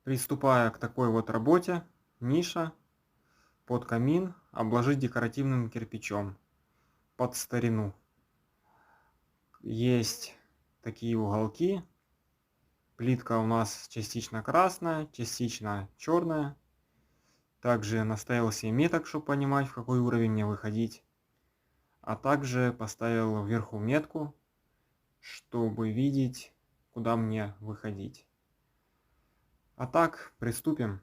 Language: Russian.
Приступая к такой вот работе, ниша под камин обложить декоративным кирпичом под старину. Есть такие уголки. Плитка у нас частично красная, частично черная. Также наставил себе меток, чтобы понимать, в какой уровень мне выходить. А также поставил вверху метку, чтобы видеть, куда мне выходить. А так, приступим.